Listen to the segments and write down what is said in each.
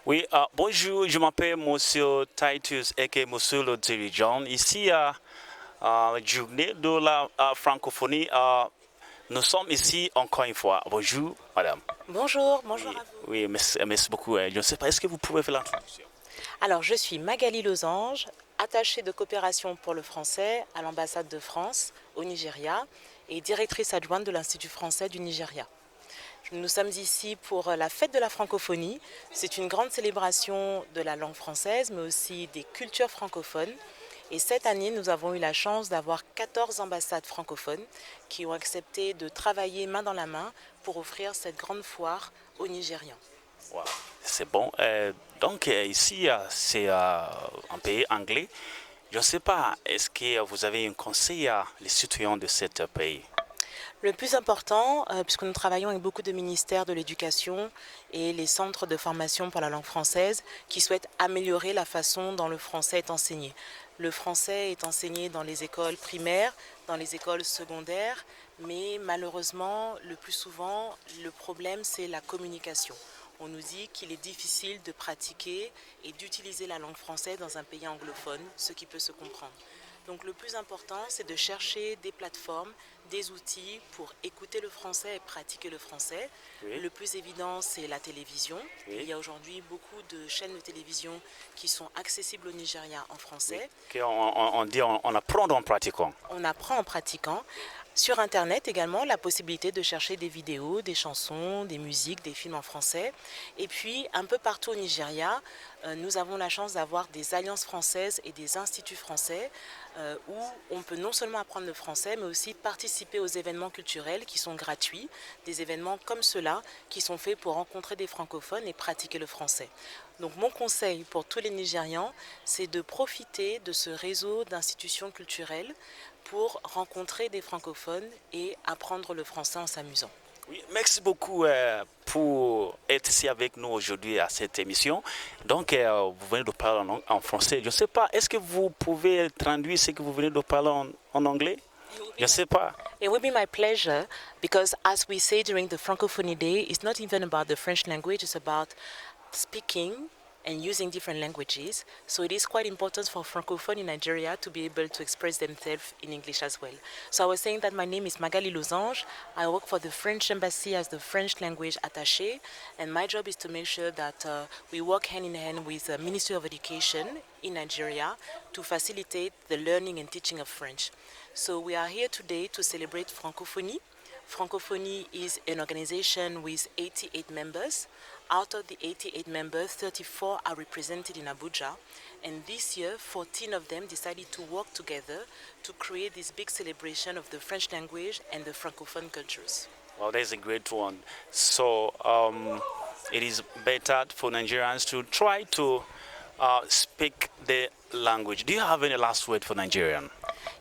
Oui, bonjour, je m'appelle Monsieur Titus et Monsieur le dirigeant. Ici, à la journée de la francophonie, nous sommes ici encore une fois. Bonjour, madame. Bonjour, bonjour Oui, à vous. oui, merci beaucoup. Je ne sais pas, est-ce que vous pouvez faire l'introduction? Alors, je suis Magali Losange, attachée de coopération pour le français à l'ambassade de France au Nigeria et directrice adjointe de l'Institut français du Nigeria. Nous sommes ici pour la fête de la francophonie. C'est une grande célébration de la langue française, mais aussi des cultures francophones. Et cette année, nous avons eu la chance d'avoir 14 ambassades francophones qui ont accepté de travailler main dans la main pour offrir cette grande foire aux Nigérians. Wow, c'est bon. Donc, ici, c'est un pays anglais. Je ne sais pas, est-ce que vous avez un conseil à les citoyens de ce pays? Le plus important, puisque nous travaillons avec beaucoup de ministères de l'éducation et les centres de formation pour la langue française qui souhaitent améliorer la façon dont le français est enseigné. Le français est enseigné dans les écoles primaires, dans les écoles secondaires, mais malheureusement, le plus souvent, le problème, c'est la communication. On nous dit qu'il est difficile de pratiquer et d'utiliser la langue française dans un pays anglophone, ce qui peut se comprendre. Donc le plus important, c'est de chercher des plateformes, des outils pour écouter le français et pratiquer le français. Oui. Le plus évident, c'est la télévision. Oui. Il y a aujourd'hui beaucoup de chaînes de télévision qui sont accessibles au Nigeria en français. Oui. On dit on apprend en pratiquant. On apprend en pratiquant. Sur Internet également, la possibilité de chercher des vidéos, des chansons, des musiques, des films en français. Et puis, un peu partout au Nigeria, nous avons la chance d'avoir des alliances françaises et des instituts français où on peut non seulement apprendre le français, mais aussi participer aux événements culturels qui sont gratuits, des événements comme ceux-là qui sont faits pour rencontrer des francophones et pratiquer le français. Donc mon conseil pour tous les Nigérians, c'est de profiter de ce réseau d'institutions culturelles pour rencontrer des francophones et apprendre le français en s'amusant. Oui, merci beaucoup pour être ici avec nous aujourd'hui à cette émission. Donc, vous venez de parler en français. Je ne sais pas, est-ce que vous pouvez traduire ce que vous venez de parler en anglais? Je ne sais pas. It will be my pleasure because, as we say during the Francophonie Day, it's not even about the French language, it's about speaking and using different languages. So it is quite important for Francophone in Nigeria to be able to express themselves in English as well. So I was saying that my name is Magali Losange. I work for the French Embassy as the French language attaché, and my job is to make sure that we work hand in hand with the Ministry of Education in Nigeria to facilitate the learning and teaching of French. So we are here today to celebrate Francophonie. Francophonie is an organization with 88 members. Out of the 88 members, 34 are represented in Abuja. And this year, 14 of them decided to work together to create this big celebration of the French language and the Francophone cultures. Well, that's a great one. So it is better for Nigerians to try to speak the language. Do you have any last word for Nigerian?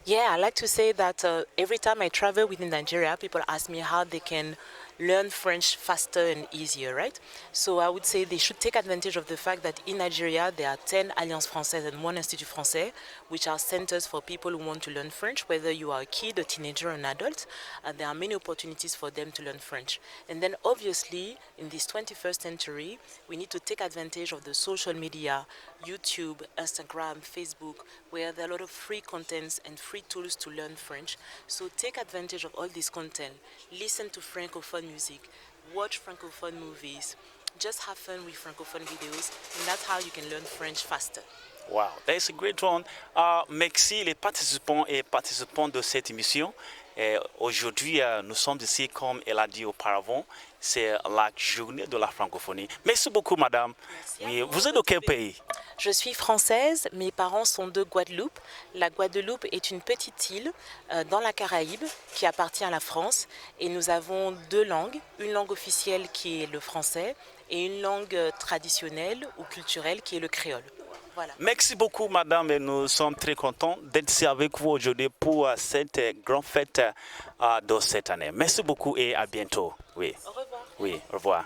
Yeah, I like to say that every time I travel within Nigeria, people ask me how they can learn French faster and easier, right? So I would say they should take advantage of the fact that in Nigeria there are 10 Alliances Françaises and 1 Institut Français, which are centers for people who want to learn French, whether you are a kid, a teenager, or an adult. There are many opportunities for them to learn French. And then obviously, in this 21st century, we need to take advantage of the social media, YouTube, Instagram, Facebook, where there are a lot of free contents and free tools to learn French. So take advantage of all this content. Listen to Francophone music, watch Francophone movies, just have fun with Francophone videos, and that's how you can learn French faster. Wow, that's a great one. Merci les participants et participantes de cette émission. Aujourd'hui, nous sommes ici, comme elle a dit auparavant, c'est la journée de la francophonie. Merci beaucoup, madame. Merci. Vous êtes de quel pays? Je suis française, mes parents sont de Guadeloupe. La Guadeloupe est une petite île dans la Caraïbe qui appartient à la France. Et nous avons 2 langues, une langue officielle qui est le français et une langue traditionnelle ou culturelle qui est le créole. Voilà. Merci beaucoup, madame, et nous sommes très contents d'être ici avec vous aujourd'hui pour cette grande fête de cette année. Merci beaucoup et à bientôt. Oui. Au revoir. Oui, au revoir.